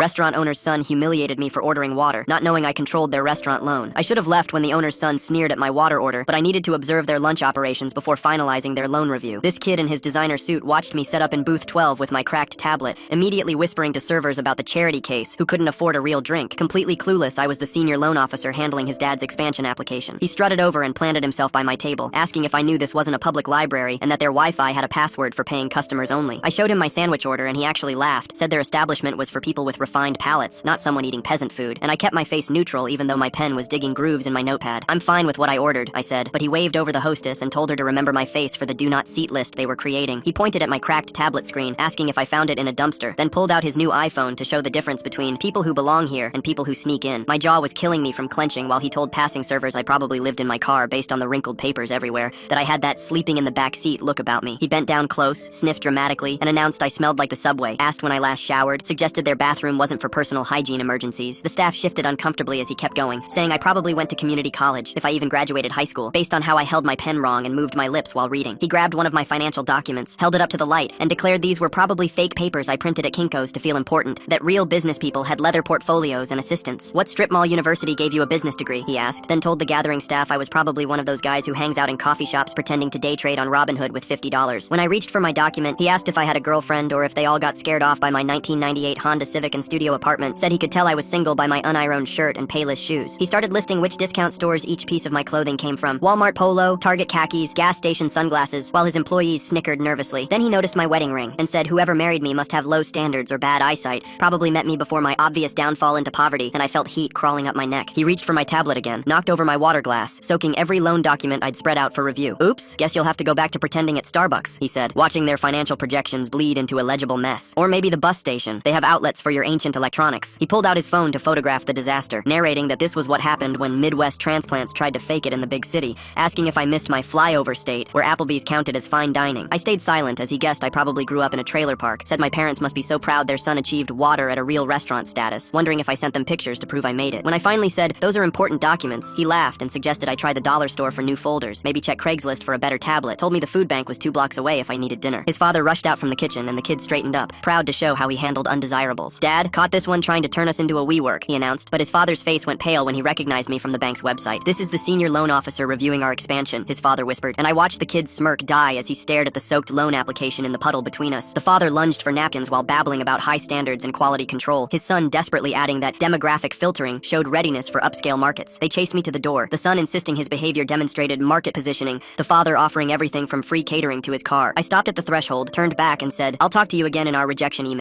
Restaurant owner's son humiliated me for ordering water, not knowing I controlled their restaurant loan. I should have left when the owner's son sneered at my water order, but I needed to observe their lunch operations before finalizing their loan review. This kid in his designer suit watched me set up in booth 12 with my cracked tablet, immediately whispering to servers about the charity case who couldn't afford a real drink. Completely clueless, I was the senior loan officer handling his dad's expansion application. He strutted over and planted himself by my table, asking if I knew this wasn't a public library and that their Wi-Fi had a password for paying customers only. I showed him my sandwich order and he actually laughed, said their establishment was for people with refined palates, not someone eating peasant food, and I kept my face neutral even though my pen was digging grooves in my notepad. I'm fine with what I ordered, I said, but he waved over the hostess and told her to remember my face for the do not seat list they were creating. He pointed at my cracked tablet screen, asking if I found it in a dumpster, then pulled out his new iPhone to show the difference between people who belong here and people who sneak in. My jaw was killing me from clenching while he told passing servers I probably lived in my car based on the wrinkled papers everywhere, that I had that sleeping in the back seat look about me. He bent down close, sniffed dramatically, and announced I smelled like the subway, asked when I last showered, suggested their bathroom wasn't for personal hygiene emergencies. The staff shifted uncomfortably as he kept going, saying I probably went to community college, if I even graduated high school, based on how I held my pen wrong and moved my lips while reading. He grabbed one of my financial documents, held it up to the light, and declared these were probably fake papers I printed at Kinko's to feel important, that real business people had leather portfolios and assistants. What strip mall university gave you a business degree? He asked, then told the gathering staff I was probably one of those guys who hangs out in coffee shops pretending to day trade on Robinhood with $50. When I reached for my document, he asked if I had a girlfriend or if they all got scared off by my 1998 Honda Civic and studio apartment, said he could tell I was single by my unironed shirt and payless shoes. He started listing which discount stores each piece of my clothing came from: Walmart polo, Target khakis, gas station sunglasses, while his employees snickered nervously. Then he noticed my wedding ring and said whoever married me must have low standards or bad eyesight, probably met me before my obvious downfall into poverty, and I felt heat crawling up my neck. He reached for my tablet again, knocked over my water glass, soaking every loan document I'd spread out for review. Oops, guess you'll have to go back to pretending at Starbucks, he said, watching their financial projections bleed into a legible mess. Or maybe the bus station. They have outlets for your ancient electronics. He pulled out his phone to photograph the disaster, narrating that this was what happened when Midwest transplants tried to fake it in the big city, asking if I missed my flyover state, where Applebee's counted as fine dining. I stayed silent as he guessed I probably grew up in a trailer park, said my parents must be so proud their son achieved water at a real restaurant status, wondering if I sent them pictures to prove I made it. When I finally said, those are important documents, he laughed and suggested I try the dollar store for new folders, maybe check Craigslist for a better tablet, told me the food bank was 2 blocks away if I needed dinner. His father rushed out from the kitchen and the kid straightened up, proud to show how he handled undesirables. Dad, caught this one trying to turn us into a WeWork, he announced, but his father's face went pale when he recognized me from the bank's website. This is the senior loan officer reviewing our expansion, his father whispered, and I watched the kid's smirk die as he stared at the soaked loan application in the puddle between us. The father lunged for napkins while babbling about high standards and quality control, his son desperately adding that demographic filtering showed readiness for upscale markets. They chased me to the door, the son insisting his behavior demonstrated market positioning, the father offering everything from free catering to his car. I stopped at the threshold, turned back and said, I'll talk to you again in our rejection email.